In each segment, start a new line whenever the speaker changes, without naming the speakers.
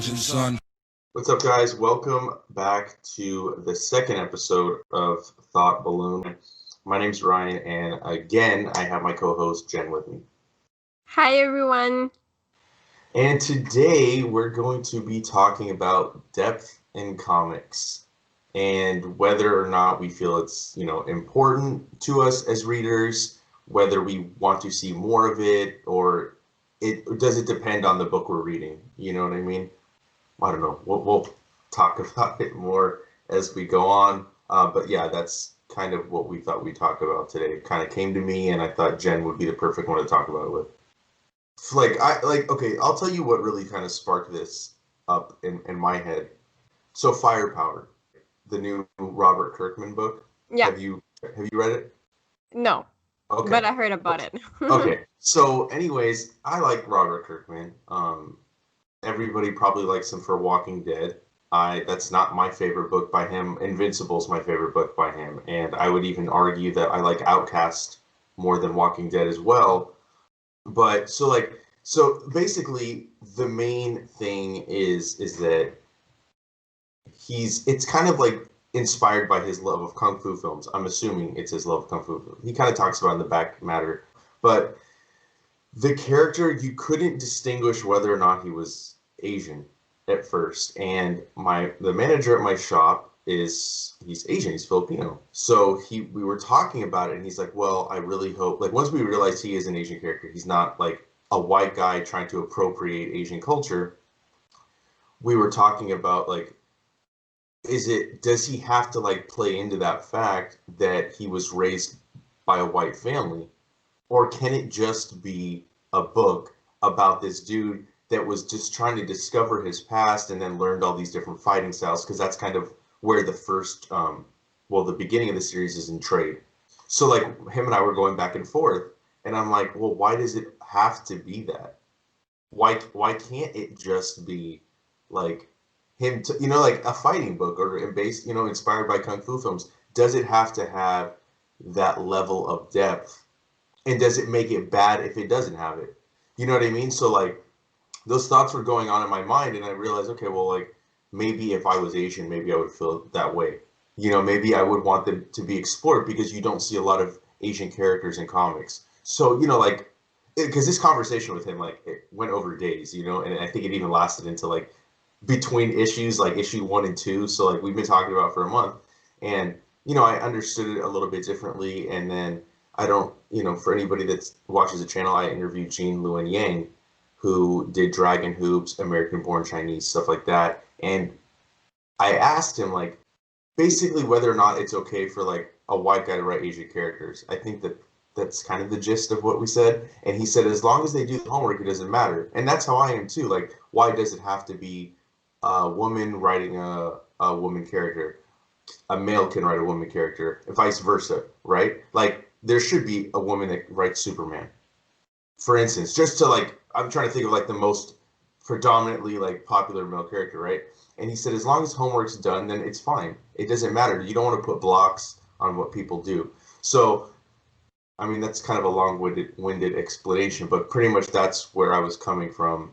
challenging, son.
What's up, guys? Welcome back to the second episode of Thought Balloon. My name's Ryan, and again, I have my co-host Jen with me.
Hi, everyone.
And today we're going to be talking about depth in comics and whether or not we feel it's, important to us as readers, whether we want to see more of it, or does it depend on the book we're reading? You know what I mean? I don't know. We'll talk about it more as we go on. But yeah, that's kind of what we thought we'd talk about today. It kind of came to me, and I thought Jen would be the perfect one to talk about it with. Okay, I'll tell you what really kind of sparked this up in my head. So Firepower, the new Robert Kirkman book.
Yeah.
Have you read it?
No.
Okay.
But I heard about it.
Okay. So anyways, I like Robert Kirkman. Everybody probably likes him for Walking Dead. That's not my favorite book by him. Invincible's my favorite book by him, and I would even argue that I like Outcast more than Walking Dead as well. But so basically the main thing is that it's kind of like inspired by his love of kung fu films. I'm assuming it's his love of kung fu films. He kind of talks about it in the back matter, but the character, you couldn't distinguish whether or not he was Asian at first. And the manager at my shop he's Asian, he's Filipino. So we were talking about it, and he's like, well, I really hope, like, once we realized he is an Asian character, he's not like a white guy trying to appropriate Asian culture. We were talking about, like, does he have to, like, play into that fact that he was raised by a white family? Or can it just be a book about this dude that was just trying to discover his past and then learned all these different fighting styles? Because that's kind of where the first, the beginning of the series is in trade. So, like, him and I were going back and forth, and I'm like, well, why does it have to be that? Why can't it just be, like, him, like a fighting book or based, inspired by kung fu films? Does it have to have that level of depth? And does it make it bad if it doesn't have it? You know what I mean? So, like, those thoughts were going on in my mind, and I realized, okay, well, like, maybe if I was Asian, maybe I would feel that way. Maybe I would want them to be explored, because you don't see a lot of Asian characters in comics. So, like, because this conversation with him, like, it went over days, and I think it even lasted into, like, between issues, like issue 1 and 2. So, like, we've been talking about it for a month, and, I understood it a little bit differently. And then I don't, for anybody that watches the channel, I interviewed Gene Luen Yang, who did Dragon Hoops, American Born Chinese, stuff like that. And I asked him, like, basically whether or not it's okay for, like, a white guy to write Asian characters. I think that's kind of the gist of what we said. And he said, as long as they do the homework, it doesn't matter. And that's how I am too. Like, why does it have to be a woman writing a woman character? A male can write a woman character, and vice versa, right? Like, there should be a woman that writes Superman, for instance, just to, like, I'm trying to think of, like, the most predominantly, like, popular male character, right? And he said, as long as homework's done, then it's fine. It doesn't matter. You don't want to put blocks on what people do. So, I mean, that's kind of a long-winded explanation, but pretty much that's where I was coming from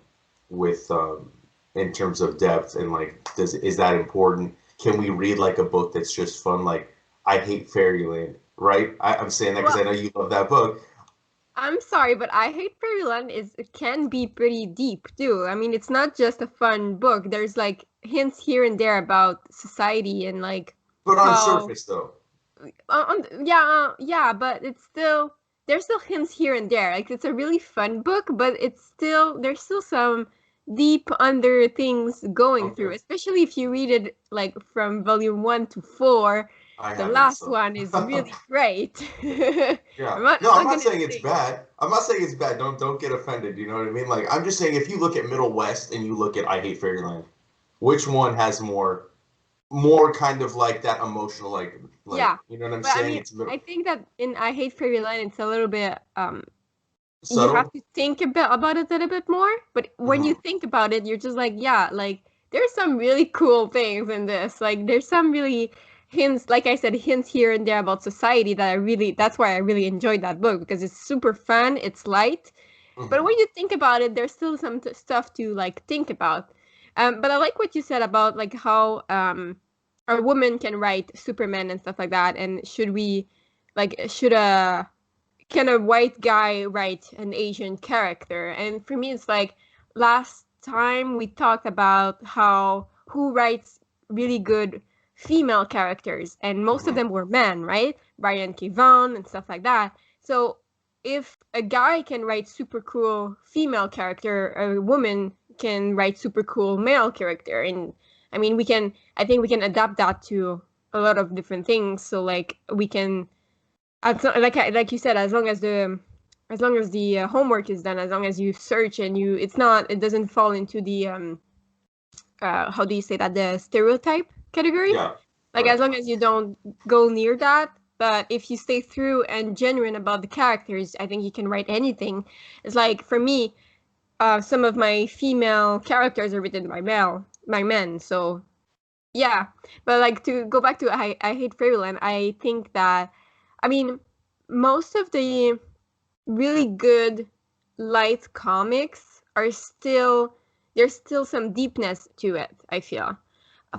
with, in terms of depth, and, like, is that important? Can we read, like, a book that's just fun? Like, I hate Fairyland, right? I'm saying that because I know you love that book.
I'm sorry, but I Hate Fairyland can be pretty deep too. I mean, it's not just a fun book. There's, like, hints here and there about society and, like.
But on surface, though.
Yeah, but there's still hints here and there. Like, it's a really fun book, but there's still some deep under things going through, especially if you read it, like, from volume 1 to 4. The last one is really great.
Yeah. I'm not saying it's bad. I'm not saying it's bad. Don't get offended. You know what I mean? Like, I'm just saying, if you look at Middle West and you look at I Hate Fairyland, which one has more kind of, like, that emotional, like
yeah.
You know what I'm saying?
I mean, I think that in I Hate Fairyland, it's a little bit
subtle?
You have to think about it a little bit more. But when you think about it, you're just like, yeah, like, there's some really cool things in this. Like, there's some really hints, like I said, hints here and there about society that's why I really enjoyed that book, because it's super fun, it's light. But when you think about it, there's still some stuff to, like, think about. But I like what you said about like how a woman can write Superman and stuff like that. And can a white guy write an Asian character? And for me, it's like last time we talked about how who writes really good female characters, and most of them were men, right? Brian K. Vaughan and stuff like that. So if a guy can write super cool female character, a woman can write super cool male character. And I mean, I think we can adapt that to a lot of different things. So like we can, like you said, as long as the homework is done, as long as you search and it doesn't fall into the how do you say that, the stereotype category.
Yeah.
Like
right.
as long as you don't go near that, but if you stay through and genuine about the characters, I think you can write anything. It's like for me, some of my female characters are written by men. So yeah, but like to go back to I Hate Fairyland, I think that, I mean, most of the really good light comics there's still some deepness to it, I feel.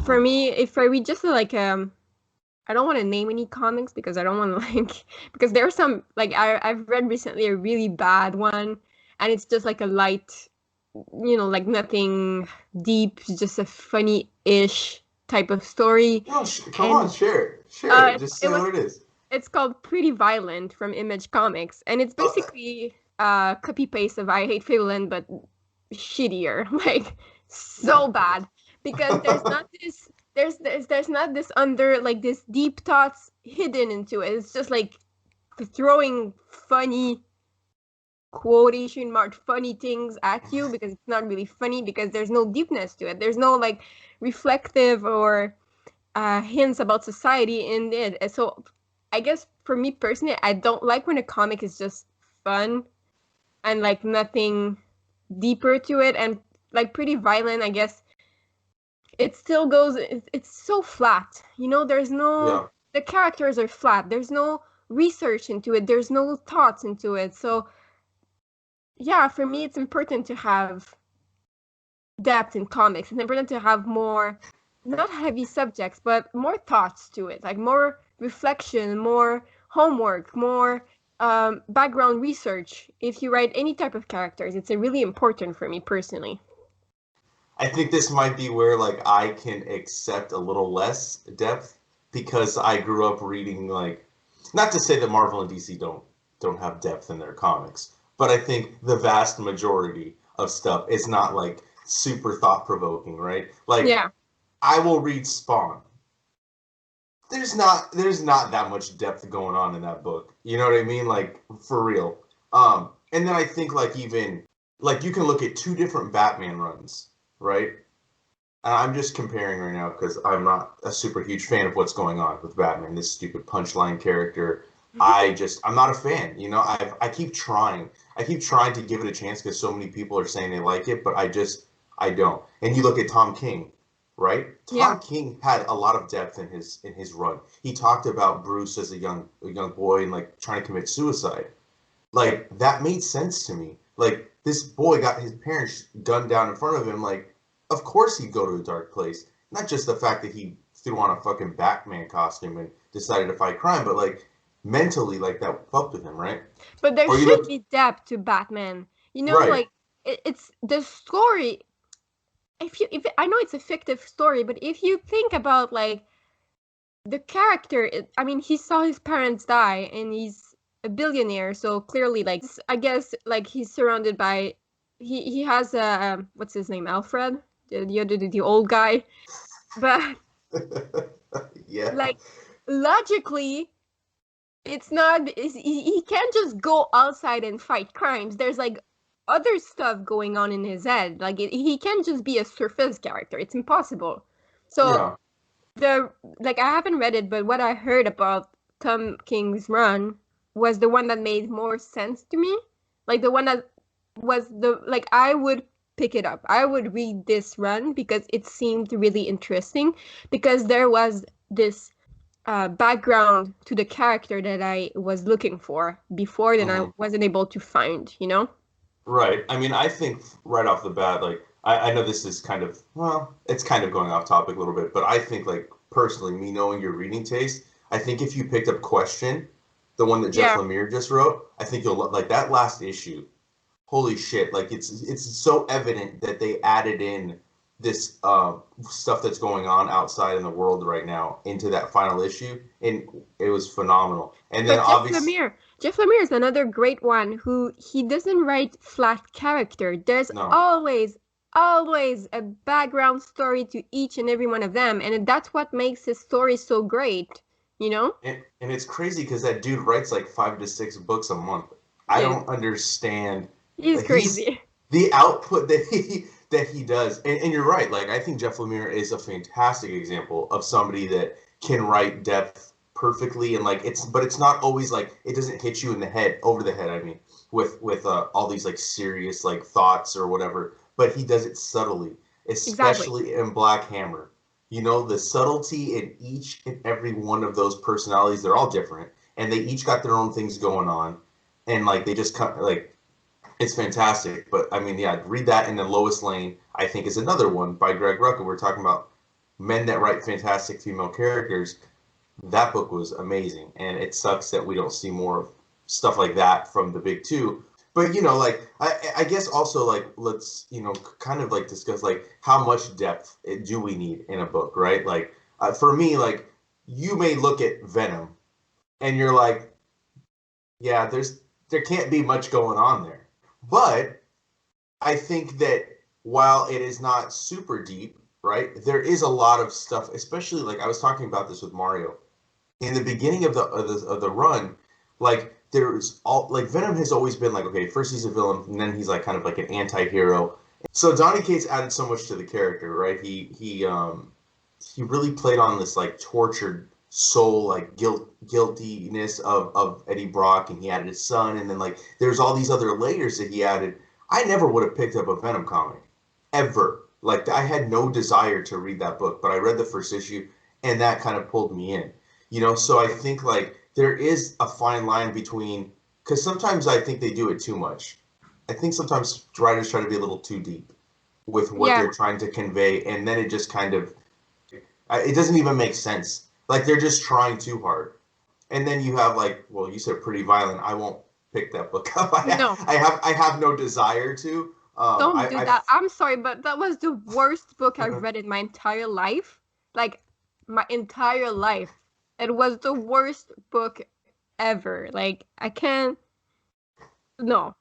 For me, if I read just like I don't want to name any comics because I don't want to like because there are some like I've read recently a really bad one, and it's just like a light, like nothing deep, just a funny-ish type of story.
No, come on, share it. Just say what it is.
It's called Pretty Violent from Image Comics, and it's basically copy paste of I Hate Fairyland, but shittier, like so bad, because there's not this there's not this like this deep thoughts hidden into it. It's just like throwing funny quotation mark funny things at you because it's not really funny because there's no deepness to it. There's no like reflective or hints about society in it. And so I guess for me personally, I don't like when a comic is just fun and like nothing deeper to it. And like Pretty Violent, I guess it still goes, it's so flat, there's no, the characters are flat, there's no research into it, there's no thoughts into it. So yeah, for me it's important to have depth in comics. It's important to have more, not heavy subjects, but more thoughts to it, like more reflection, more homework, more background research. If you write any type of characters, it's really important for me personally.
I think this might be where like I can accept a little less depth because I grew up reading like, not to say that Marvel and DC don't have depth in their comics, but I think the vast majority of stuff is not like super thought provoking, right? Like
Yeah.
I will read Spawn. There's not that much depth going on in that book. You know what I mean? Like for real. And then I think like even like you can look at two different Batman runs, right? And I'm just comparing right now because I'm not a super huge fan of what's going on with Batman, this stupid punchline character. I'm not a fan. I keep trying. I keep trying to give it a chance because so many people are saying they like it, but I don't. And you look at Tom King, right? Tom King had a lot of depth in his run. He talked about Bruce as a young boy and like trying to commit suicide. Like that made sense to me. Like this boy got his parents gunned down in front of him. Like, of course he'd go to a dark place. Not just the fact that he threw on a fucking Batman costume and decided to fight crime, but like mentally, like that fucked with him, right?
But there should be depth to Batman.
Right.
Like it's the story. If I know it's a fictive story, but if you think about like the character, I mean, he saw his parents die, and he's a billionaire, so clearly, like, I guess, like he's surrounded by, he has a what's his name, Alfred, the old guy, but
yeah,
like logically, it's not. He can't just go outside and fight crimes. There's like other stuff going on in his head. Like he can't just be a surface character. It's impossible. So I haven't read it, but what I heard about Tom King's run was the one that made more sense to me. Like the one that was I would pick it up. I would read this run because it seemed really interesting because there was this background to the character that I was looking for before that I wasn't able to find,
Right. I mean, I think right off the bat, like, I know this is kind of, well, it's kind of going off topic a little bit, but I think like personally, me knowing your reading taste, I think if you picked up Question, the one that Jeff
Yeah,
Lemire just wrote, I think you'll like that last issue. Holy shit! Like it's so evident that they added in this stuff that's going on outside in the world right now into that final issue, and it was phenomenal. And then
but Jeff
obviously,
Lemire, Jeff Lemire is another great one who he doesn't write flat character. There's
no,
always a background story to each and every one of them, and that's what makes his story so great, you know?
and it's crazy because that dude writes like 5 to 6 books a month. I
Yeah,
don't understand.
he's
Like he's
crazy.
the output that he does, and you're right. Like I think Jeff Lemire is a fantastic example of somebody that can write depth perfectly, and like but it's not always like it doesn't hit you in the head over the head. I mean, with all these like serious like thoughts or whatever, but he does it subtly,
Exactly.
especially in Black Hammer. You know, the subtlety in each and every one of those personalities, they're all different and they each got their own things going on. And like they just cut like it's fantastic. But I mean, yeah, read that and then Lois Lane, I think, is another one by Greg Rucka. We're talking about men that write fantastic female characters. That book was amazing. And it sucks that we don't see more of stuff like that from the big two. But you know, like I guess also like let's kind of like discuss like how much depth do we need in a book, right? Like for me, like you may look at Venom and you're like, yeah, there can't be much going on there. But I think that while it is not super deep, right, there is a lot of stuff, especially like I was talking about this with Mario in the beginning of the run, like there's all like Venom has always been like okay, first he's a villain and then he's like kind of like an anti-hero. So Donny Cates added so much to the character, right? He really played on this like tortured soul, like guiltiness of Eddie Brock, and he added his son, and then like there's all these other layers that he added. I never would have picked up a Venom comic ever. Like I had no desire to read that book, but I read the first issue, and that kind of pulled me in. You know, so I think like there is a fine line between because sometimes I think they do it too much. I think sometimes writers try to be a little too deep with what
Yeah.
they're trying to convey, and then it just kind of it doesn't even make sense. Like they're just trying too hard. And then you have like, well, you said Pretty Violent. I won't pick that book up.
No,
I have no desire to.
don't do
I
that. I'm sorry, but that was the worst book I've read in my entire life. Like my entire life. It was the worst book ever. Like I can't. No,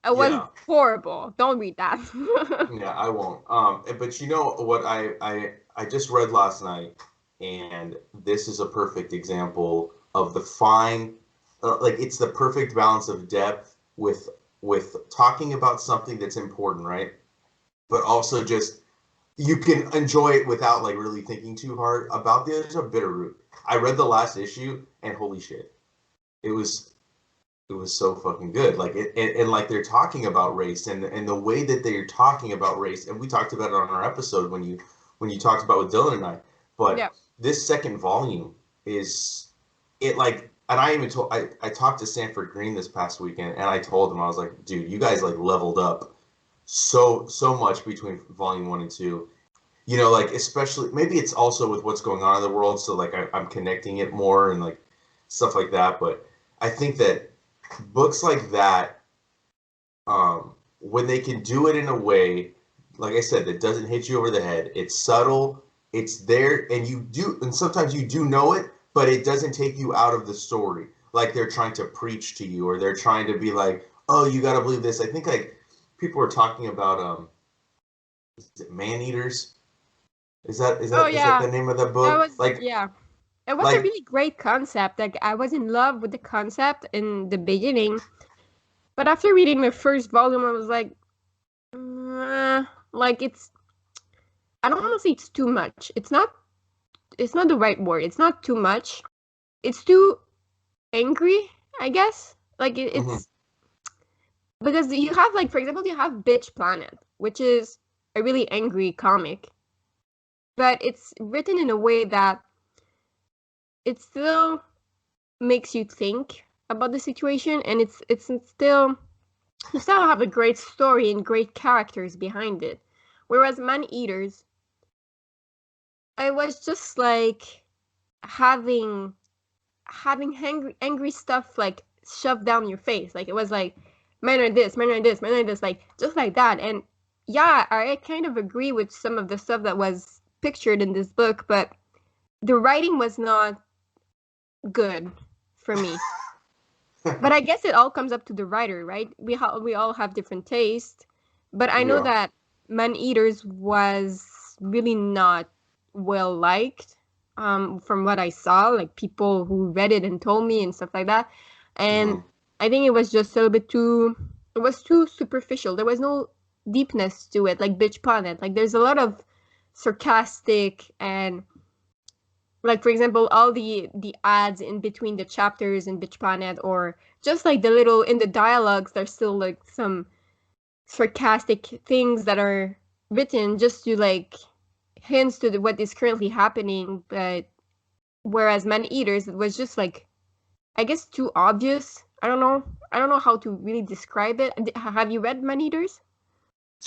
it was
yeah,
horrible. Don't read that.
yeah, I won't. But you know what I just read last night, and this is a perfect example of the fine, like it's the perfect balance of depth with talking about something that's important, right? But also just you can enjoy it without like really thinking too hard about the others of Bitterroot. I read the last issue and holy shit, it was it was so fucking good. Like and like they're talking about race and the way that they're talking about race, and we talked about it on our episode when you talked about with Dylan and I.
Yeah.
But this second volume is it like and I even told I talked to Sanford Green this past weekend and I told him I was like, dude, you guys like leveled up so much between volume one and two. You know, like especially maybe it's also with what's going on in the world, so like I'm connecting it more and like stuff like that. But I think that books like that, when they can do it in a way, like I said, that doesn't hit you over the head, it's subtle, it's there, and you do, and sometimes you do know it, but it doesn't take you out of the story. Like they're trying to preach to you, or they're trying to be like, oh, you got to believe this. I think like people are talking about is it Man Eaters?
Oh
Is that
yeah.
the name of the
That
book?
was yeah. It was a
Like
really great concept. Like I was in love with the concept in the beginning, but after reading the first volume, I was like, like it's. I don't want to say it's too much. It's not. It's not the right word. It's not too much. It's too angry, I guess. Like
mhm,
it's because you have like, for example, you have Bitch Planet, which is a really angry comic, but it's written in a way that it still makes you think about the situation, and it's still you still have a great story and great characters behind it. Whereas Man Eaters, I was just like having angry stuff like shoved down your face. Like it was like men are this, men are this, men are this, like just like that. And yeah, I kind of agree with some of the stuff that was pictured in this book, but the writing was not good for me. But I guess it all comes up to the writer, right? We all have different tastes, but I know
Yeah.
that Man Eaters was really not well liked, from what I saw, like people who read it and told me and stuff like that. And
Mhm.
I think it was just a little bit too, it was too superficial. There was no deepness to it, like Bitch Planet. Like there's a lot of sarcastic and, like, for example, all the ads in between the chapters in Bitch Planet, or just like the little in the dialogues, there's still like some sarcastic things that are written just to like hints to what is currently happening. But whereas Man Eaters, it was just like, I guess, too obvious. I don't know how to really describe it. Have you read Man Eaters?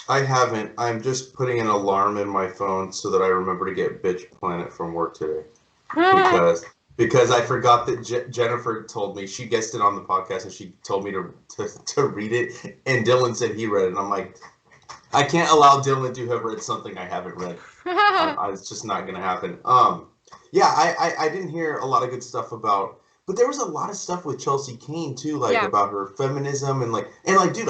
I haven't. I'm just putting an alarm in my phone so that I remember to get Bitch Planet from work today. because because I forgot that Jennifer told me she guessed it on the podcast and she told me to read it, and Dylan said he read it, and I'm like, I can't allow Dylan to have read something I haven't read. It's just not gonna happen. Yeah, I didn't hear a lot of good stuff about, but there was a lot of stuff with Chelsea Kane too, like
Yeah,
about her feminism and like, dude,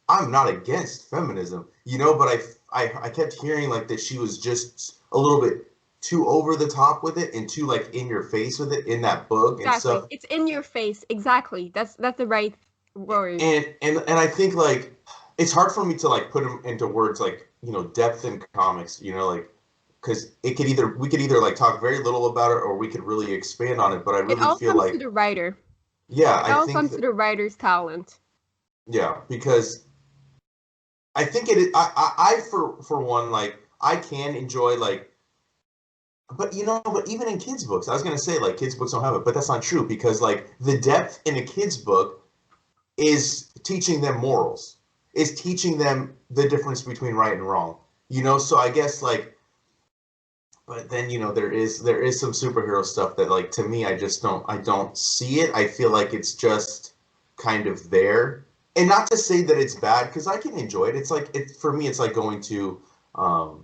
I'm not against feminism, but I kept hearing like that she was just a little bit too over the top with it and too like in your face with it in that book and
exactly.
stuff.
It's in your face. Exactly. That's the right word.
And I think like it's hard for me to like put them into words like depth in comics, like because we could either like talk very little about it or we could really expand on it. But I
It
really
all
feel
comes to
like
the writer.
yeah,
It
I
all
think
comes to
that
the writer's talent.
yeah because I think it I for one like I can enjoy like but even in kids books I was gonna say like kids books don't have it, but that's not true because like the depth in a kids book is teaching them morals, is teaching them the difference between right and wrong. So I guess like, but then there is some superhero stuff that like to me I don't see it. I feel like it's just kind of there, and not to say that it's bad because I can enjoy it. It's like it for me. It's like going to um,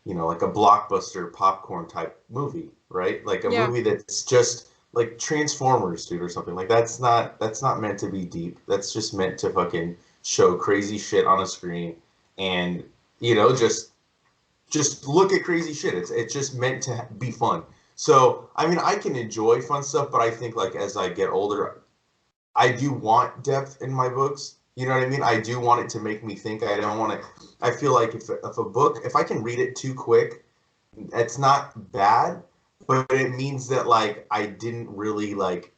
like a blockbuster popcorn type movie, right? Like a
Yeah.
movie that's just like Transformers, dude, or something. Like that's not meant to be deep. That's just meant to fucking show crazy shit on a screen and just look at crazy shit. It's just meant to be fun. So, I mean, I can enjoy fun stuff, but I think like as I get older, I do want depth in my books. You know what I mean? I do want it to make me think. I don't want to. I feel like if a book, if I can read it too quick, it's not bad, but it means that like I didn't really like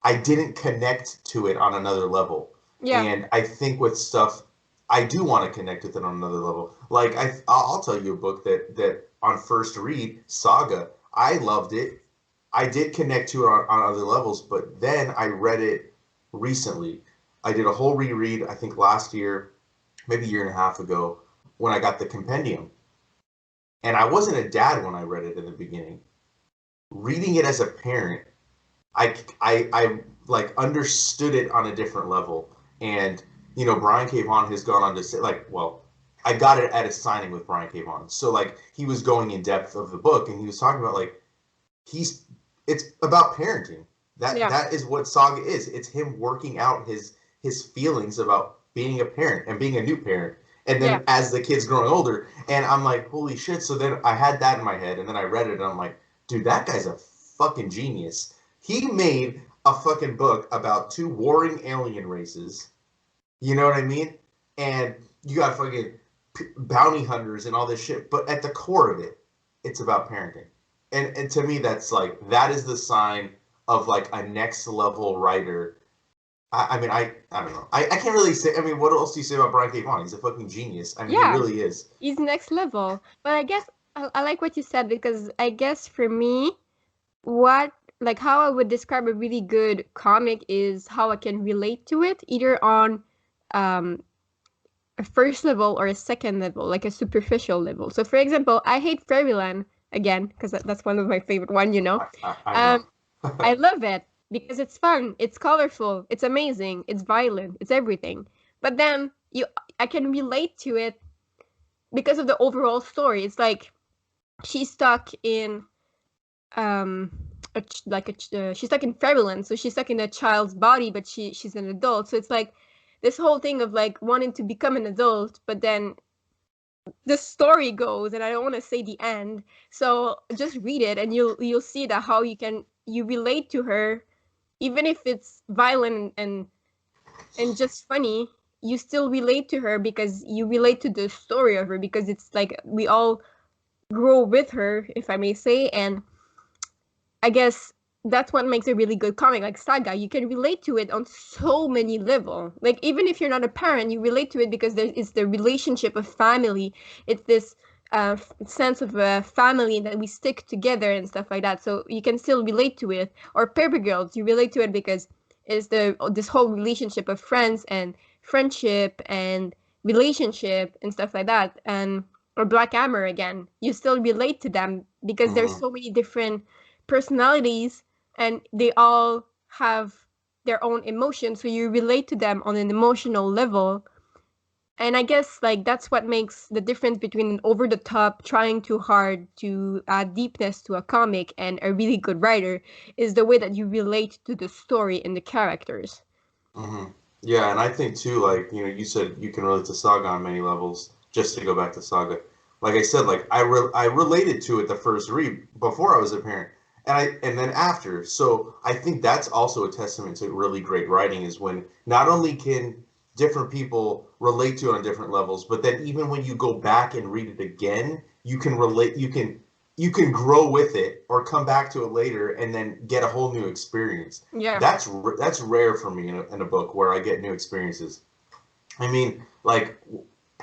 I didn't connect to it on another level.
Yeah.
And I think with stuff I do want to connect with it on another level. Like I'll tell you a book that on first read, Saga, I loved it. I did connect to it on other levels, but then I read it recently. I did a whole reread, I think last year, maybe a year and a half ago, when I got the compendium. And I wasn't a dad when I read it in the beginning. Reading it as a parent, I like understood it on a different level. And Brian K. Vaughan has gone on to say like, well, I got it at a signing with Brian K. Vaughan. So like he was going in depth of the book and he was talking about like he's it's about parenting. That
Yeah.
that is what Saga is. It's him working out his feelings about being a parent and being a new parent. And
Yeah.
then as the kid's growing older, and I'm like, holy shit. So then I had that in my head, and then I read it, and I'm like, dude, that guy's a fucking genius. He made a fucking book about two warring alien races. You know what I mean? And you got fucking bounty hunters and all this shit. But at the core of it, it's about parenting. And to me, that's like, that is the sign of like a next level writer. I mean, I don't know. I can't really say, I mean, what else do you say about Brian K. Vaughan? He's a fucking genius. I mean, he
Yeah.
really is.
He's next level. But I guess I like what you said, because I guess for me, what like how I would describe a really good comic is how I can relate to it, either on um a first level or a second level, like a superficial level. So, for example, I hate Fairyland again because that's one of my favorite one.
I know.
I love it because it's fun, it's colorful, it's amazing, it's violent, it's everything. But then I can relate to it because of the overall story. It's like she's stuck in um she's stuck in Fairyland, so she's stuck in a child's body, but she's an adult. So it's like this whole thing of like wanting to become an adult, but then the story goes, and I don't want to say the end, so just read it and you'll see that how you relate to her, even if it's violent and just funny. You still relate to her because you relate to the story of her, because it's like we all grow with her, if I may say. And I guess that's what makes a really good comic. Like Saga, you can relate to it on so many levels. Like even if you're not a parent, you relate to it because there is the relationship of family. It's this sense of a family that we stick together and stuff like that. So you can still relate to it. Or Paper Girls, you relate to it because it's this whole relationship of friends and friendship and relationship and stuff like that. And or Black Hammer again, you still relate to them because there's
Mhm.
so many different personalities and they all have their own emotions, so you relate to them on an emotional level. And I guess like that's what makes the difference between an over the top trying too hard to add deepness to a comic and a really good writer, is the way that you relate to the story and the characters.
Mhm. Yeah, and I think too, like, you said you can relate to Saga on many levels. Just to go back to Saga, like I said, like I related to it the first read before I was a parent, and then after. So I think that's also a testament to really great writing is when not only can different people relate to it on different levels, but then even when you go back and read it again, you can relate. You can grow with it or come back to it later and then get a whole new experience.
Yeah.
That's rare for me in a book where I get new experiences. I mean, like,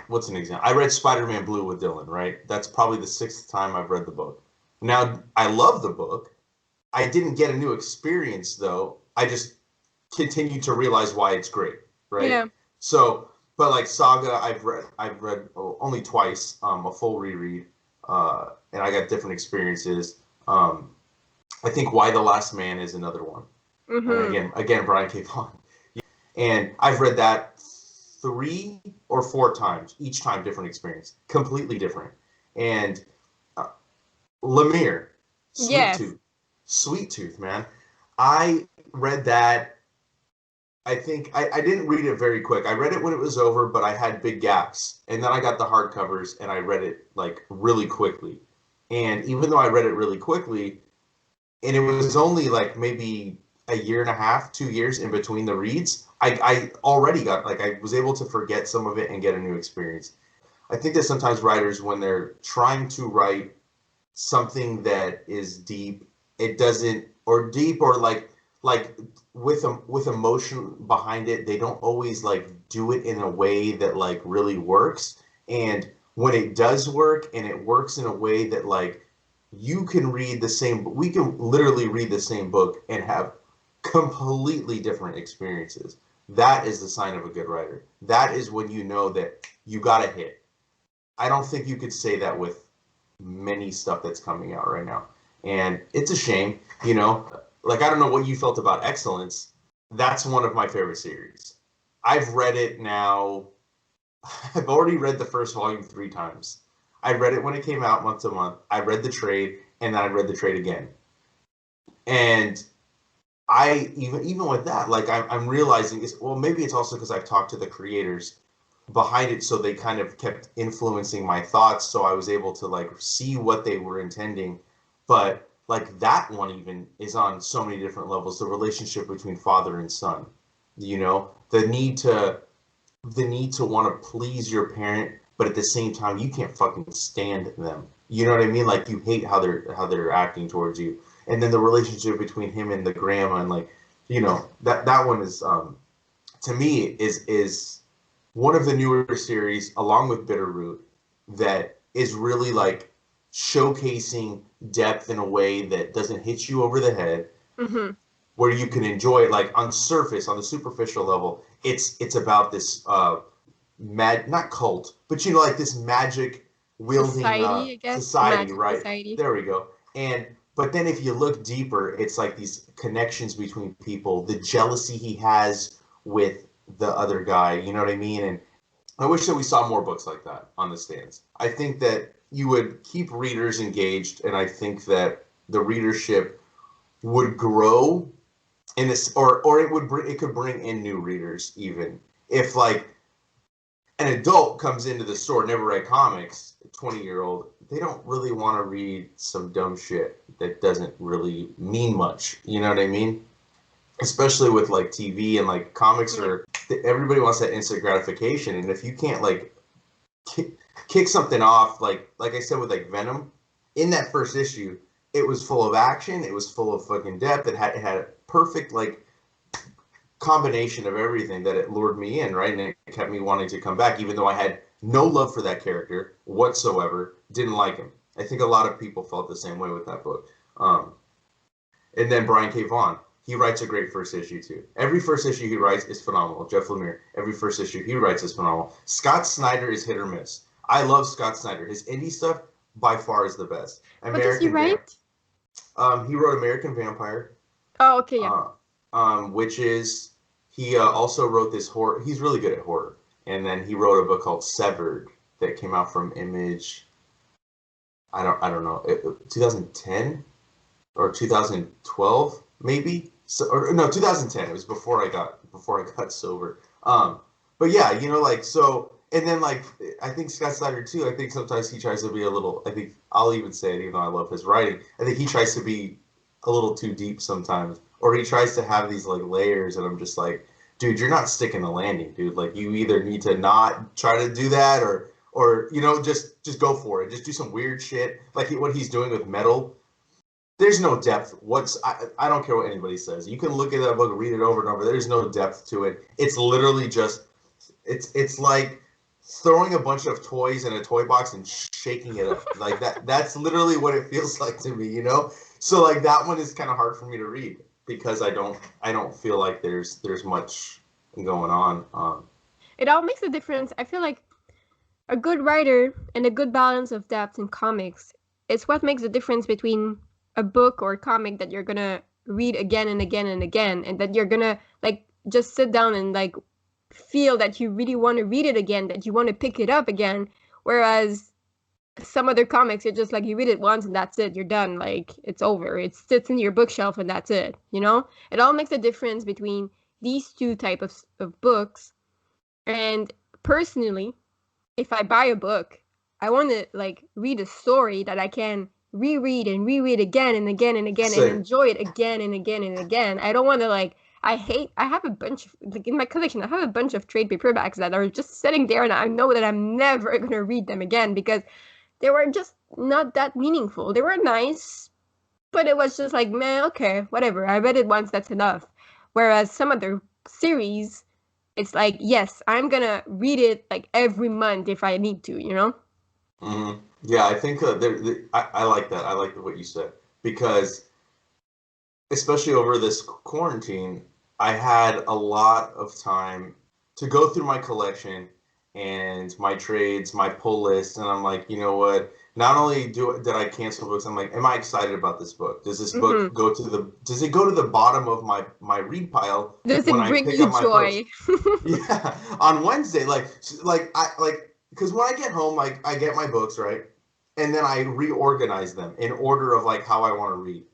what's an example? I read Spider-Man Blue with Dylan, right? That's probably the sixth time I've read the book. Now, I love the book. I didn't get a new experience though. I just continued to realize why it's great, right?
Yeah.
So, but like Saga, I've read only twice, a full reread, and I got different experiences. I think Why the Last Man is another one, and
Mm-hmm.
again, Brian K. Vaughan, and I've read that 3 or 4 times, each time different experience, completely different. And uh, Lemire, Sweet
Yes.
Tooth, Sweet Tooth, man. I read that. I think I didn't read it very quick. I read it when it was over, but I had big gaps. And then I got the hardcovers and I read it like really quickly. And even though I read it really quickly, and it was only like maybe a year and a half, 2 years in between the reads, I already got like I was able to forget some of it and get a new experience. I think that sometimes writers, when they're trying to write something that is deep, it doesn't, or deep, or like with emotion behind it, they don't always like do it in a way that like really works. And when it does work and it works in a way that like you can read the same, we can literally read the same book and have completely different experiences. That is the sign of a good writer. That is when you know that you got a hit. I don't think you could say that with many stuff that's coming out right now. And it's a shame, you know. Like, I don't know what you felt about Excellence. That's one of my favorite series. I've read it now. I've already read the first volume 3 times. I read it when it came out month to month. I read the trade, and then I read the trade again. And I even with that, like I'm realizing is, well, maybe it's also because I've talked to the creators behind it, so they kind of kept influencing my thoughts, so I was able to like see what they were intending. But like that one even is on so many different levels. The relationship between father and son, the need to want to please your parent, but at the same time you can't fucking stand them. You know what I mean? Like you hate how they're acting towards you. And then the relationship between him and the grandma, and like, that one is, to me, is one of the newer series, along with Bitterroot, that is really like showcasing depth in a way that doesn't hit you over the head,
Mm-hmm.
where you can enjoy it. Like on the superficial level, it's about this. not cult, but you know, like this magic wielding
Society, I guess. A
society,
magic
right?
society.
There we go. And but then if you look deeper, it's like these connections between people, the jealousy he has with the other guy, you know what I mean? And I wish that we saw more books like that on the stands. I think that you would keep readers engaged, and I think that the readership would grow in this, or it could bring in new readers even if like an adult comes into the store, never read comics, a 20-year-old, they don't really want to read some dumb shit that doesn't really mean much. You know what I mean? Especially with like TV and like comics
Yeah.
are, everybody wants that instant gratification. And if you can't like kick something off, like I said with like Venom, in that first issue, it was full of action, it was full of fucking depth, it had perfect like combination of everything that it lured me in, right? And it kept me wanting to come back, even though I had no love for that character whatsoever, didn't like him. I think a lot of people felt the same way with that book. Um, and then Brian K. Vaughan, he writes a great first issue too. Every first issue he writes is phenomenal. Jeff Lemire, every first issue he writes is phenomenal. Scott Snyder is hit or miss. I love Scott Snyder. His indie stuff by far is the best.
What does he write?
He wrote American Vampire,
Oh, okay, yeah.
which is he also wrote this horror. He's really good at horror, and then he wrote a book called Severed that came out from Image. I don't know, 2010 or 2012 maybe. So or no, 2010. It was before I got sober. But yeah, you know, like so. And then like I think Scott Snyder too. I think sometimes he tries to be a little. I think I'll even say it, even though I love his writing. I think he tries to be a little too deep sometimes, or he tries to have these like layers, and I'm just like, dude, you're not sticking the landing, dude. Like you either need to not try to do that, or you know, just go for it. Just do some weird shit, like what he's doing with Metal. There's no depth. I don't care what anybody says. You can look at that book, read it over and over. There's no depth to it. It's literally just it's like throwing a bunch of toys in a toy box and shaking it up like that. That's literally what it feels like to me, you know. So like that one is kind of hard for me to read because I don't feel like there's much going on.
It all makes a difference. I feel like a good writer and a good balance of depth in comics is what makes the difference between a book or a comic that you're gonna read again and again and again, and that you're gonna like just sit down and like feel that you really want to read it again, that you want to pick it up again. Whereas some other comics, you're just like you read it once and that's it, you're done, like it's over, it sits in your bookshelf and that's it, you know. It all makes a difference between these two type of books. And personally, if I buy a book, I want to like read a story that I can reread and reread again and again and again and
Same.
enjoy it again and again and again. I don't want to like I have a bunch of like in my collection, I have a bunch of trade paperbacks that are just sitting there and I know that I'm never going to read them again because they were just not that meaningful. They were nice, but it was just like, man, okay, whatever. I read it once, that's enough. Whereas some other series, it's like, yes, I'm gonna read it like every month if I need to, you know?
Yeah, I think I like that. I like what you said because especially over this quarantine, I had a lot of time to go through my collection and my trades, my pull list, and I'm like, you know what? Not only did I cancel books, I'm like, am I excited about this book? Does this book does it go to the bottom of my read pile
Does
when
it
I
bring
pick
you
up my books?
joy?
Yeah, on Wednesday, because when I get home, like I get my books right, and then I reorganize them in order of like how I want to read.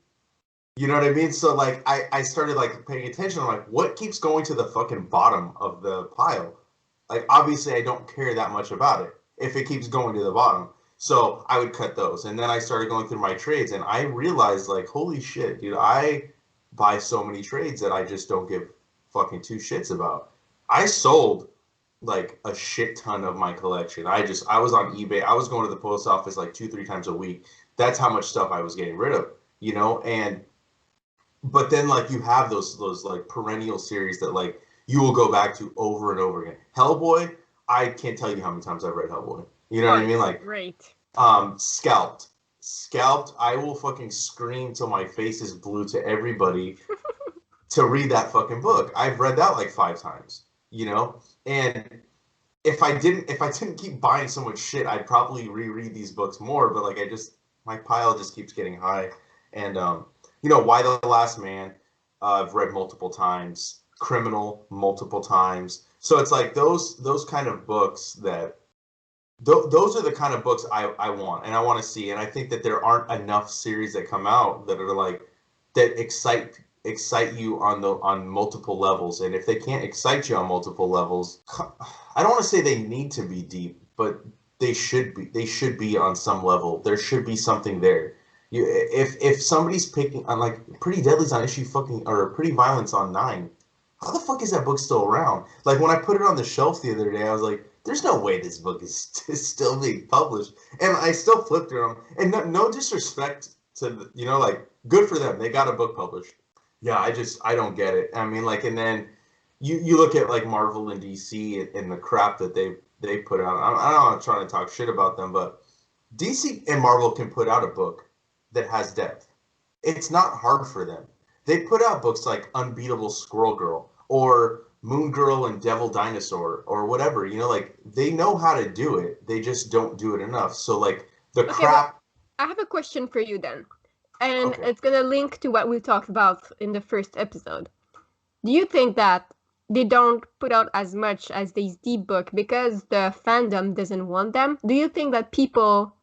You know what I mean? So like I started like paying attention. I'm like, what keeps going to the fucking bottom of the pile? Like obviously I don't care that much about it if it keeps going to the bottom. So I would cut those. And then I started going through my trades and I realized like, holy shit, dude, I buy so many trades that I just don't give fucking two shits about. I sold like a shit ton of my collection. I was on eBay. I was going to the post office like 2-3 times a week. That's how much stuff I was getting rid of, you know? And but then like you have those like perennial series that like you will go back to over and over again. Hellboy, I can't tell you how many times I've read Hellboy. You know
Oh,
what I mean?
it's
Like
great.
Scalped. Scalped, I will fucking scream till my face is blue to everybody to read that fucking book. I've read that like 5 times, you know? And if I didn't keep buying so much shit, I'd probably reread these books more. But like my pile just keeps getting high. And Why the Last Man, I've read multiple times. Criminal multiple times. So it's like those kind of books that those are the kind of books I want and I want to see. And I think that there aren't enough series that come out that are like that excite you on multiple levels. And if they can't excite you on multiple levels, I don't want to say they need to be deep, but they should be. They should be on some level. There should be something there. If somebody's picking on like Pretty Deadly's on issue fucking or Pretty Violence on 9, how the fuck is that book still around? Like when I put it on the shelf the other day, I was like, there's no way this book is still being published. And I still flipped through them. And no disrespect to, like, good for them. They got a book published. Yeah, I don't get it. I mean, like, and then you look at like Marvel and DC and the crap that they put out. I'm not trying to talk shit about them, but DC and Marvel can put out a book that has depth. It's not hard for them. They put out books like Unbeatable Squirrel Girl or Moon Girl and Devil Dinosaur or whatever, like they know how to do it. They just don't do it enough. So like the crap.
I have a question for you then. And
Okay.
it's going to link to what we talked about in the first episode. Do you think that they don't put out as much as these deep book because the fandom doesn't want them? Do you think that people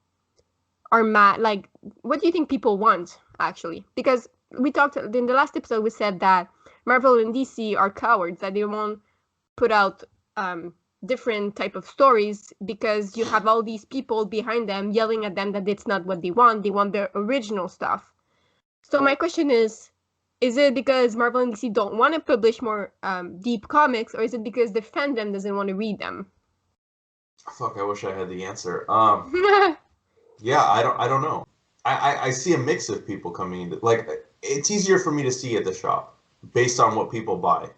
are mad? Like, what do you think people want, actually? Because we talked in the last episode, we said that Marvel and DC are cowards, that they won't put out different type of stories because you have all these people behind them yelling at them that it's not what they want. They want their original stuff. So my question is it because Marvel and DC don't want to publish more deep comics, or is it because the fandom doesn't want to read them?
Fuck, I wish I had the answer. Yeah, I don't know. I see a mix of people coming into, like, it's easier for me to see at the shop based on what people buy.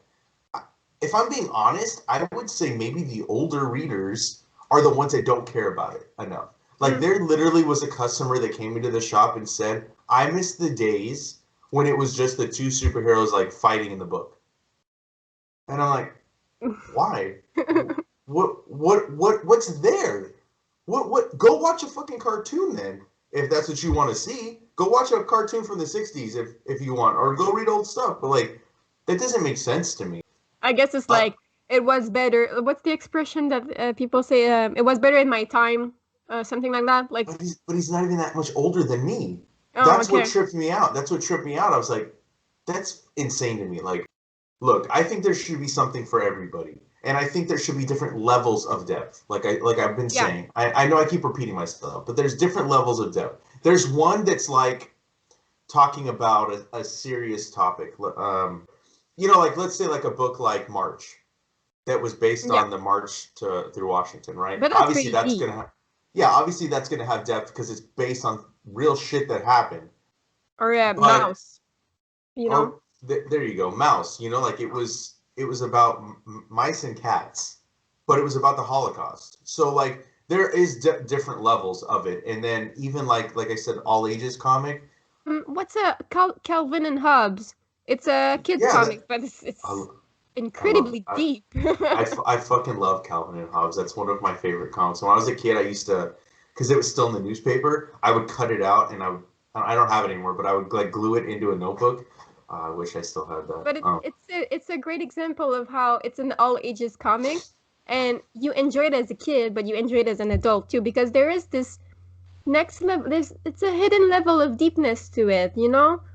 If I'm being honest, I would say maybe the older readers are the ones that don't care about it enough. Like, there literally was a customer that came into the shop and said, I miss the days when it was just the two superheroes, like, fighting in the book. And I'm like, why? What's there? What? Go watch a fucking cartoon then. If that's what you want to see, go watch a cartoon from the 60s if you want, or go read old stuff. But like, that doesn't make sense to me.
I guess it's like, it was better. What's the expression that people say? It was better in my time, something like that. Like,
but he's not even that much older than me.
oh,
That's
okay.
what tripped me out. That's what tripped me out. I was like, that's insane to me. Like, look, I think there should be something for everybody. And I think there should be different levels of depth. Like I've been saying. I know I keep repeating myself, but there's different levels of depth. There's one that's like talking about a serious topic. Like let's say like a book like March that was based on the march through Washington, right?
But that's
obviously
pretty
that's
deep.
obviously that's gonna have depth because it's based on real shit that happened.
Or Mouse,
Or there you go, Mouse. Like it was about mice and cats, but it was about the Holocaust. So like there is different levels of it, and then even like I said, all ages comic.
What's a Calvin and Hobbes? It's a kids comic, but it's incredibly deep.
I fucking love Calvin and Hobbes. That's one of my favorite comics. When I was a kid, I used to, because it was still in the newspaper, I would cut it out and I don't have it anymore, but I would like glue it into a notebook. I wish I still had that.
But it's a great example of how it's an all ages comic, and you enjoy it as a kid, but you enjoy it as an adult too, because there is this next level. It's a hidden level of deepness to it.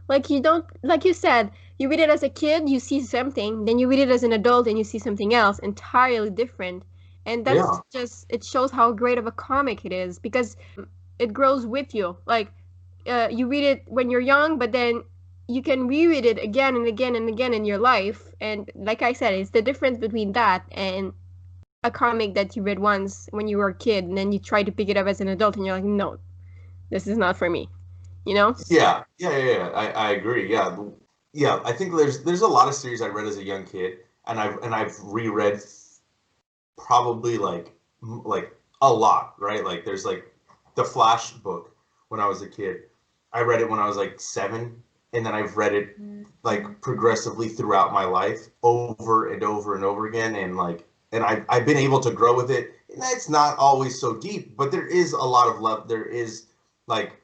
Like you don't, like you said, you read it as a kid, you see something, then you read it as an adult and you see something else entirely different. And that's just, it shows how great of a comic it is, because it grows with you. Like you read it when you're young, but then you can reread it again and again and again in your life. And like I said, it's the difference between that and a comic that you read once when you were a kid, and then you try to pick it up as an adult and you're like, no, this is not for me.
Yeah. I agree. Yeah. I think there's a lot of series I read as a young kid, and I've reread probably like a lot, right? Like there's like the Flash book when I was a kid. I read it when I was like 7, and then I've read it like progressively throughout my life over and over and over again, and like and I've been able to grow with it. And it's not always so deep, but there is a lot of love. There is like,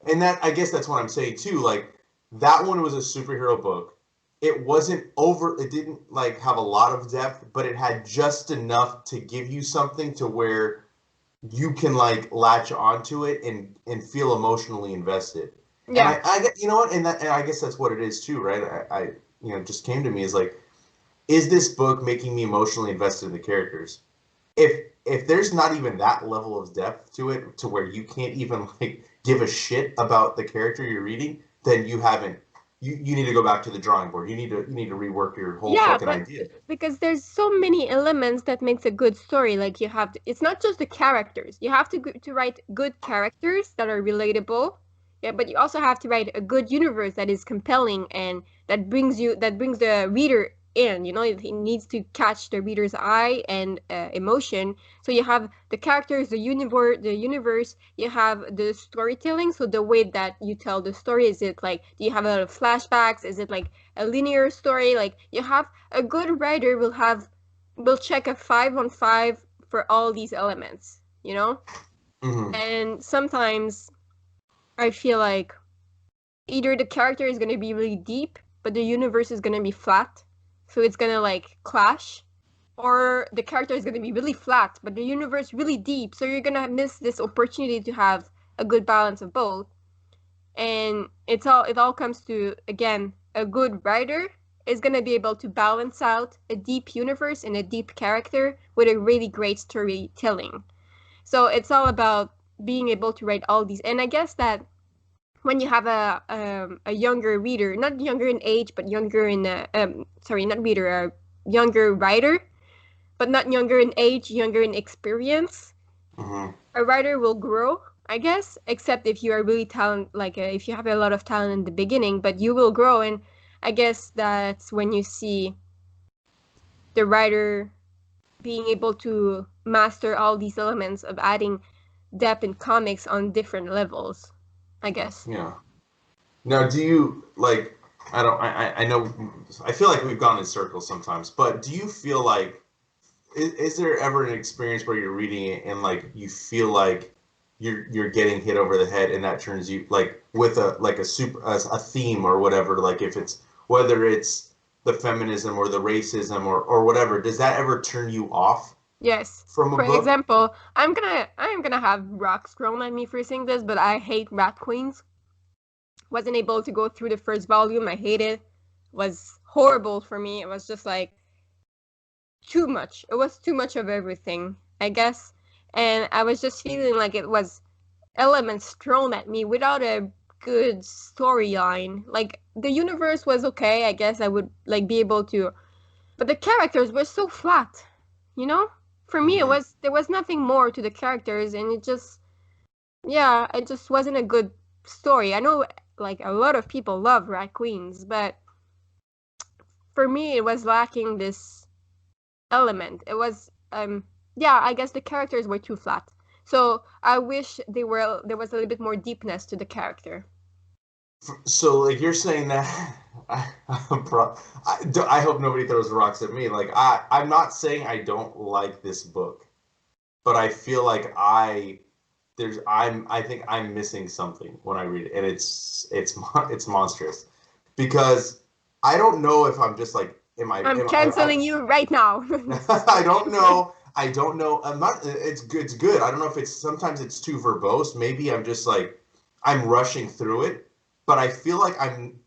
and that I guess that's what I'm saying too. Like that one was a superhero book. It wasn't over. It didn't like have a lot of depth, but it had just enough to give you something to where you can like latch onto it and feel emotionally invested. And
Yeah.
I get, you know what, and I guess that's what it is too, right? Just came to me is like, is this book making me emotionally invested in the characters? If there's not even that level of depth to it, to where you can't even like give a shit about the character you're reading, then you haven't. You need to go back to the drawing board. You need to rework your whole
Yeah,
fucking
but
idea.
because there's so many elements that makes a good story. Like you have to, it's not just the characters. You have to write good characters that are relatable. Yeah, but you also have to write a good universe that is compelling and that brings the reader in. You know, it needs to catch the reader's eye and emotion. So you have the characters, the universe. You have the storytelling. So the way that you tell the story, is it like, do you have a lot of flashbacks? Is it like a linear story? Like you have a good writer will check a 5 on 5 for all these elements, you know?
Hmm.
And sometimes I feel like either the character is going to be really deep, but the universe is going to be flat. So it's going to like clash. Or the character is going to be really flat, but the universe really deep. So you're going to miss this opportunity to have a good balance of both. And it all comes to, again, a good writer is going to be able to balance out a deep universe and a deep character with a really great storytelling. So it's all about being able to write all these. And I guess that when you have a younger reader, not younger in age, but younger in sorry, not reader, a younger writer, but not younger in age, younger in experience,
Hmm.
a writer will grow, I guess, except if you are really talent, like if you have a lot of talent in the beginning, but you will grow. And I guess that's when you see the writer being able to master all these elements of adding depth in comics on different levels, I guess.
Yeah. Now, do you like? I don't. I know. I feel like we've gone in circles sometimes, but do you feel like is there ever an experience where you're reading it and like you feel like you're getting hit over the head and that turns you like with a like a theme or whatever, like if it's whether it's the feminism or the racism or whatever, does that ever turn you off
Yes.
from a
For
book?
example, I'm gonna have rocks thrown at me for saying this, but I hate Rat Queens. Wasn't able to go through the first volume. I hated it. Was horrible for me. It was just like too much. It was too much of everything, I guess. And I was just feeling like it was elements thrown at me without a good storyline. Like the universe was okay, I guess I would like be able to, but the characters were so flat, you know? For me it
Hmm.
was there was nothing more to the characters, and it just, yeah, it just wasn't a good story. I know like a lot of people love Rat Queens, but for me it was lacking this element. It was yeah, I guess the characters were too flat. So I wish there was a little bit more deepness to the character.
So like you're saying that I hope nobody throws rocks at me. Like I'm not saying I don't like this book, but I feel like I think I'm missing something when I read it, and it's monstrous because I don't know if I'm just like
I'm canceling you right now.
I don't know. I don't know. I'm not. It's good. It's good. I don't know if it's sometimes it's too verbose. Maybe I'm just like I'm rushing through it, but I feel like I'm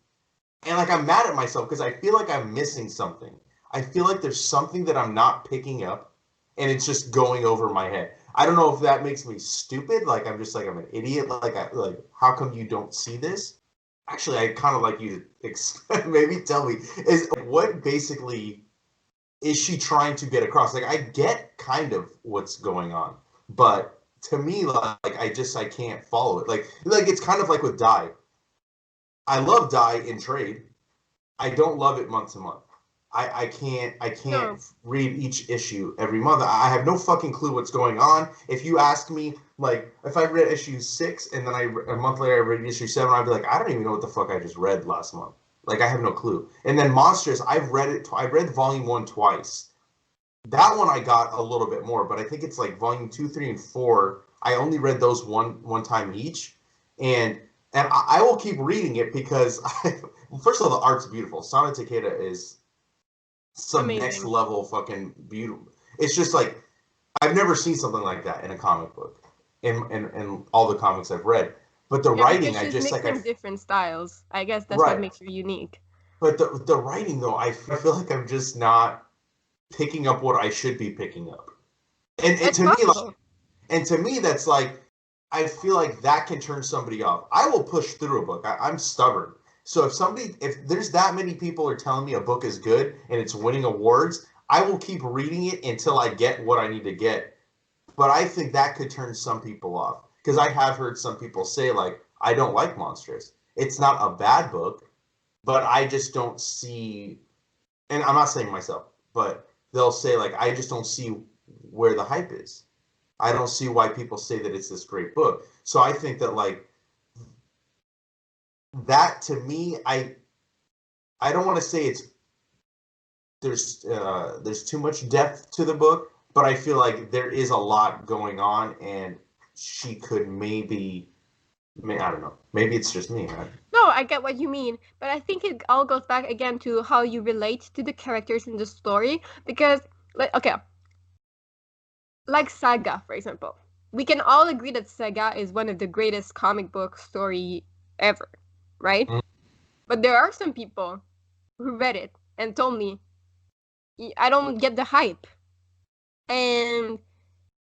mad at myself because I feel like I'm missing something. I feel like there's something that I'm not picking up, and it's just going over my head. I don't know if that makes me stupid, like I'm just like I'm an idiot. Like how come you don't see this? Actually, I kind of like you to maybe tell me is what basically is she trying to get across? Like I get kind of what's going on, but to me, like I can't follow it. Like it's kind of like with Die. I love Die in trade. I don't love it month to month. I can't
No.
read each issue every month. I have no fucking clue what's going on. If you ask me, like, if I read issue 6 and then a month later I read issue 7, I'd be like, I don't even know what the fuck I just read last month. Like, I have no clue. And then Monsters, I read volume 1 twice, That one I got a little bit more, but I think it's like volume 2, 3, and 4. I only read those one time each, and I will keep reading it because well, first of all, the art's beautiful. Sana Takeda is some next
Amazing.
level fucking beautiful. It's just like I've never seen something like that in a comic book, in all the comics I've read. But the
Yeah, because
writing, I
she's
just like
mixing different styles. I guess that's what
right.
makes her unique.
But the writing though, I feel like I'm just not picking up what I should be picking up. And
It's
to me,
possible.
that's like I feel like that can turn somebody off. I will push through a book. I'm stubborn. So if there's that many people are telling me a book is good and it's winning awards, I will keep reading it until I get what I need to get. But I think that could turn some people off because I have heard some people say like, I don't like Monstrous. It's not a bad book, but I just don't see. And I'm not saying myself, but they'll say like, I just don't see where the hype is. I don't see why people say that it's this great book. So I think that like that to me, I don't want to say it's there's too much depth to the book, but I feel like there is a lot going on, and she could maybe I don't know. Maybe it's just me.
No, I get what you mean, but I think it all goes back again to how you relate to the characters in the story. Because, like, okay, like Saga, for example, we can all agree that Saga is one of the greatest comic book story ever, right?
Mm.
But there are some people who read it and told me, I don't get the hype. And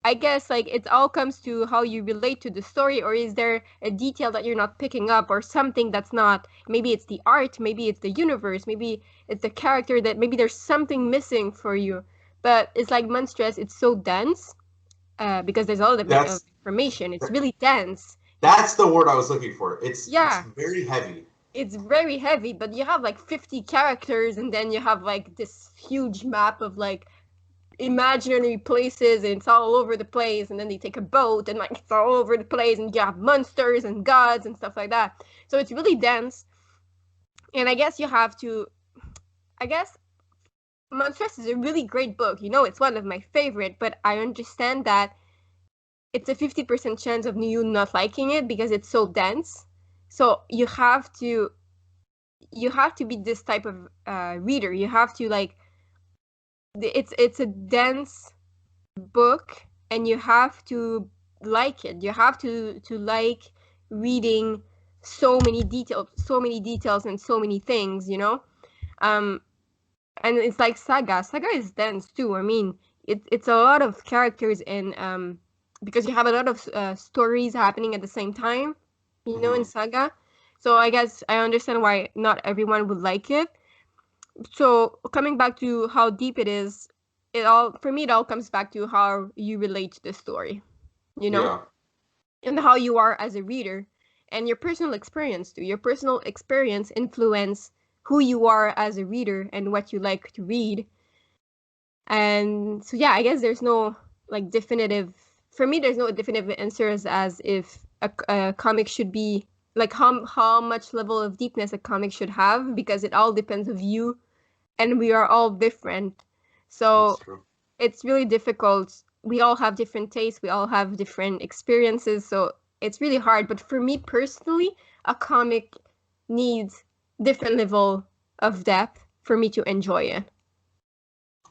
I guess like it all comes to how you relate to the story, or is there a detail that you're not picking up, or something that's not, maybe it's the art, maybe it's the universe, maybe it's the character, that maybe there's something missing for you. But it's like Monstress, it's so dense, because there's all the
That's
information. It's really dense.
that's the word I was looking for. It's
Yeah,
very heavy.
it's very heavy, but you have like 50 characters, and then you have like this huge map of like imaginary places, and it's all over the place, and then they take a boat and like it's all over the place, and you have monsters and gods and stuff like that. So it's really dense. And I guess you have to, I guess Monstress is a really great book, it's one of my favorite, but I understand that it's a 50% chance of you not liking it because it's so dense. So you have to be this type of reader. You have to like, it's a dense book, and you have to like it. You have to like reading so many details and so many things, um and it's like Saga is dense too. I mean, it's a lot of characters, and because you have a lot of stories happening at the same time, in
Mm-hmm.
Saga. So I guess I understand why not everyone would like it. So coming back to how deep it is, it all comes back to how you relate to the story, you know,
Yeah,
and how you are as a reader, and your personal experience too. Your personal experience influence who you are as a reader and what you like to read. And so yeah, I guess there's no like definitive for me. There's no definitive answers as if a comic should be like how much level of deepness a comic should have, because it all depends of you, and we are all different.
that's
So
true.
it's really difficult. We all have different tastes, we all have different experiences, so it's really hard. But for me personally, a comic needs different level of depth for me to enjoy it.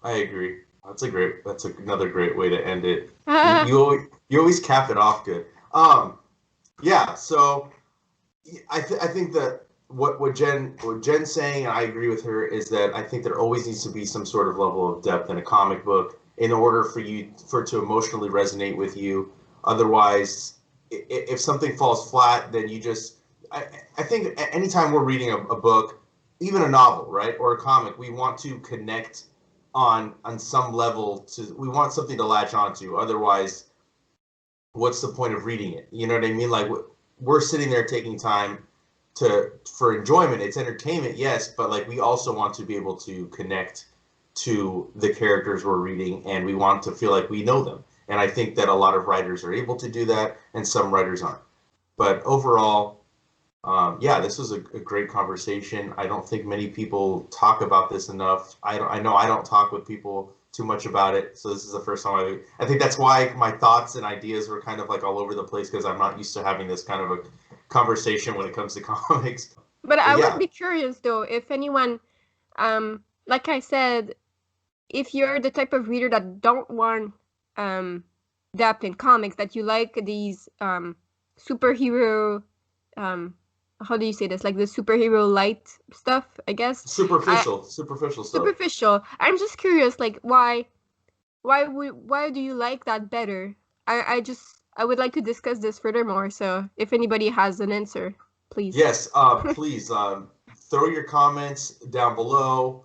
I agree. That's another great way to end it. You
Ah,
you always, you always cap it off good. Yeah. So I think that what Jen's saying, and I agree with her, is that I think there always needs to be some sort of level of depth in a comic book in order for it to emotionally resonate with you. Otherwise, if something falls flat, then you just I think anytime we're reading a book, even a novel, right, or a comic, we want to connect on some level to we want something to latch onto. Otherwise, what's the point of reading it? You know what I mean? Like we're sitting there taking time to for enjoyment. It's entertainment, yes, but like we also want to be able to connect to the characters we're reading, and we want to feel like we know them. And I think that a lot of writers are able to do that, and some writers aren't. But overall, yeah, this was a great conversation. I don't think many people talk about this enough. I know I don't talk with people too much about it. So this is the first time I think that's why my thoughts and ideas were kind of like all over the place, because I'm not used to having this kind of a conversation when it comes to comics.
But I
yeah.
would be curious though, if anyone, like I said, if you're the type of reader that don't want depth in comics, that you like these superhero, how do you say this? Like the superhero light stuff, I guess.
Superficial stuff.
Superficial. I'm just curious, like why do you like that better? I would like to discuss this furthermore. So if anybody has an answer, please.
Yes, please throw your comments down below.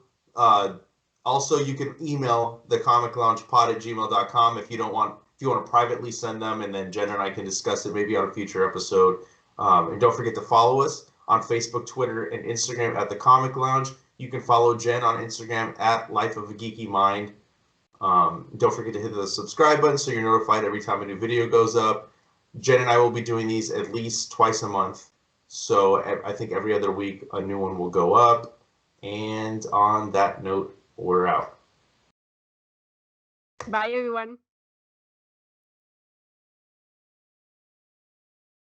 Also, you can email the comicloungepod@gmail.com if you want to privately send them, and then Jen and I can discuss it maybe on a future episode. And don't forget to follow us on Facebook, Twitter, and Instagram at The Comic Lounge. You can follow Jen on Instagram at Life of a Geeky Mind. Don't forget to hit the subscribe button so you're notified every time a new video goes up. Jen and I will be doing these at least twice a month. So I think every other week a new one will go up. And on that note, we're out.
Bye, everyone.